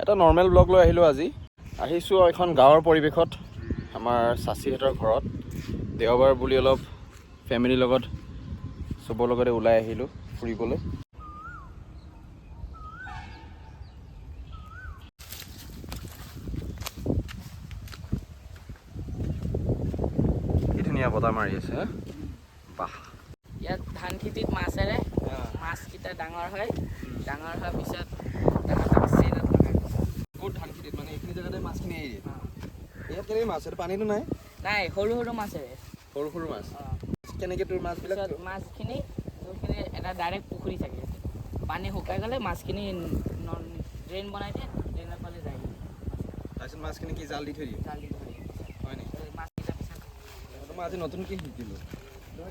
এটা normal blog লৈ আহিলোঁ আজি। আহিছোঁ এখন গাঁৱৰ পৰিৱেশত, আমাৰ চাচীহঁতৰ ঘৰত। দেওবাৰ বুলি অলপ ফেমিলিৰ লগত চবৰ লগতে ওলাই আহিলোঁ ফুৰিবলৈ। কি ধুনীয়া বতাহ মাৰি আছে, বাহ। ইয়াত ধান খেতিত মাছেৰে মাছকেইটা ডাঙৰ হয়, ডাঙৰ হোৱাৰ পিছত ক'ত ধান খেতিত মানে এইখিনি জেগাতে মাছখিনি আহি দিয়ে। ইয়াত কেনেকৈ মাছ এইটো পানীটো নাই? নাই, সৰু সৰু মাছেৰে। সৰু সৰু মাছ কেনেকৈ তোৰ মাছবিলাক? মাছখিনি এটা ডাইৰেক্ট পুখুৰী থাকে, পানী শুকাই গ'লে মাছখিনি ড্ৰেইন বনাই দিয়ে, ড্ৰেইনৰ ফালে যায়। তাৰপিছত মাছখিনি কি জাল দি থৈ দিয়ে? জাল দি থৈ দিয়ে। হয় নেকি? মাছকেইটা পিছত মই আজি নতুনকৈ শিকিলোঁ।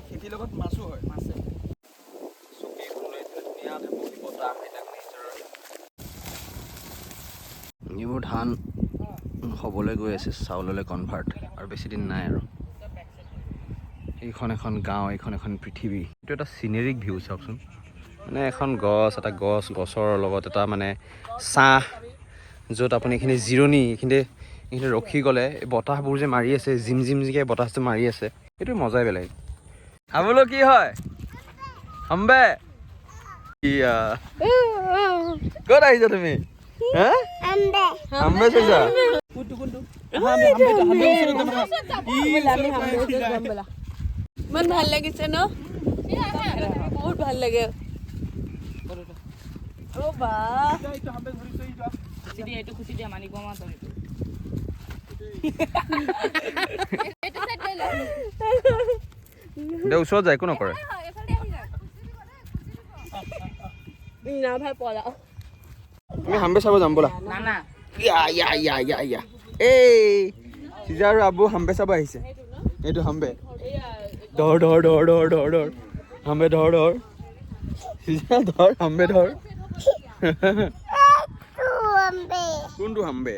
খেতিৰ লগত মাছো হয়। মাছে এইবোৰ ধান হ'বলৈ গৈ আছে, চাউললৈ কনভাৰ্ট, আৰু বেছি দিন নাই আৰু। এইখন এখন গাঁও, এইখন এখন পৃথিৱী। এইটো এটা চিনেৰিক ভিউ চাওকচোন। মানে এখন গছৰ লগত এটা মানে ছাঁ, য'ত আপুনি এইখিনি জিৰণি, এইখিনিতে ৰখি গ'লে এই বতাহবোৰ যে মাৰি আছে, জিমজিমকৈ বতাহটো মাৰি আছে, সেইটো মজাই বেলেগ। আবোলো কি হয় হাম্বে? ক'ত আহিছা তুমি? হাম্বে চাইছা? ইমান ভাল লাগিছে ন? বহুত ভাল লাগে। খুচি দিয়া মানিক মামা তই ওচৰত যায়, একো নকৰে। তুমি হাম্বে চাব যাম ব'লা। না এই চিজা আৰু আবু হাম্বে চাব আহিছে। এইটো হাম্বে। ধৰ হাম্বে ধৰ চিজা ধৰ, হাম্বে ধৰ। কোনটো হাম্বে?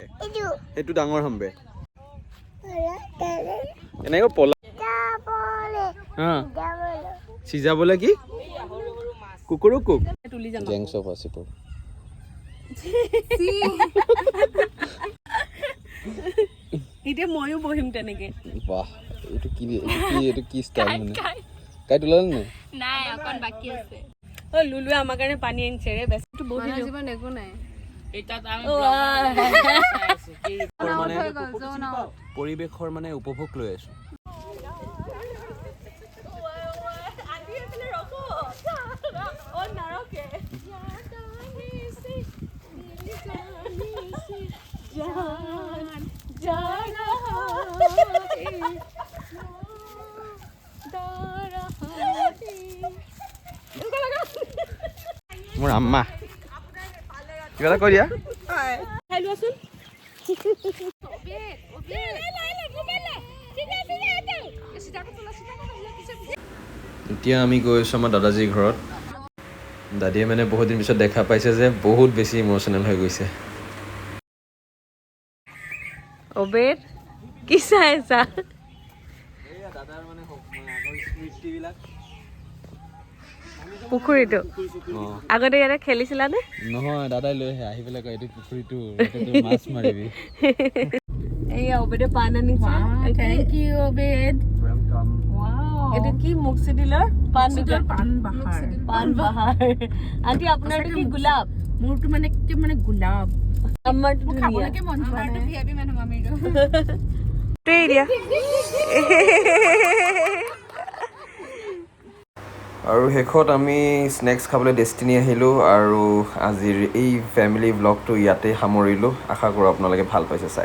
সেইটো ডাঙৰ হাম্বে। এনেকৈ পলা চিজা বোলে কি? কুকুৰো কুক। Gangs of Wasseypur. এতিয়া ময়ো বহিম তেনেকে। বাহ, এইটো কি ষ্টাইল মানে? কাই তোলালে নাই? নাই, অকণ বাকী আছে। লুলুৱে আমাৰ কাৰণে পানী আনিছে ৰে, বেছিটো বহি জীৱন একো নাই। পৰিৱেশৰ মানে উপভোগ লৈ আছো। মোৰ আম্মা কিবা এটা কৈ দিয়া। এতিয়া আমি গৈ আছোঁ আমাৰ দাদাজীৰ ঘৰত। দাদীয়ে মানে বহুত দিন পিছত দেখা পাইছে যে বহুত বেছি ইম'চনেল হৈ গৈছে। অবেদ কি চাই আছা? পুখুৰীটো আগতে ইয়াতে খেলিছিলা নে? নহয়, দাদাই লৈ আহি পেলাই কয় এইটো পুখুৰীটো মাছ মাৰিবি। এইয়া অবেদে পাণ আনিছে। Thank you Obed. ৱেলকাম। এইটো কি মুকচিডিলৰ পাণ বাহাৰ। আন্টি আপোনাৰটো কি গোলাপ? মোৰটো মানে কি মানে গোলাপ। আমাৰটো ধুনীয়া। আমাৰটো ভিআইপি মানুহ মামিৰটো। দিয়া আৰু শেষত আমি স্নেক্স খাবলৈ ডেষ্টিনি আহিলোঁ, আৰু আজিৰ এই ফেমিলি ব্লগটো ইয়াতে সামৰিলোঁ। আশা কৰোঁ আপোনালোকে ভাল পাইছে চাই।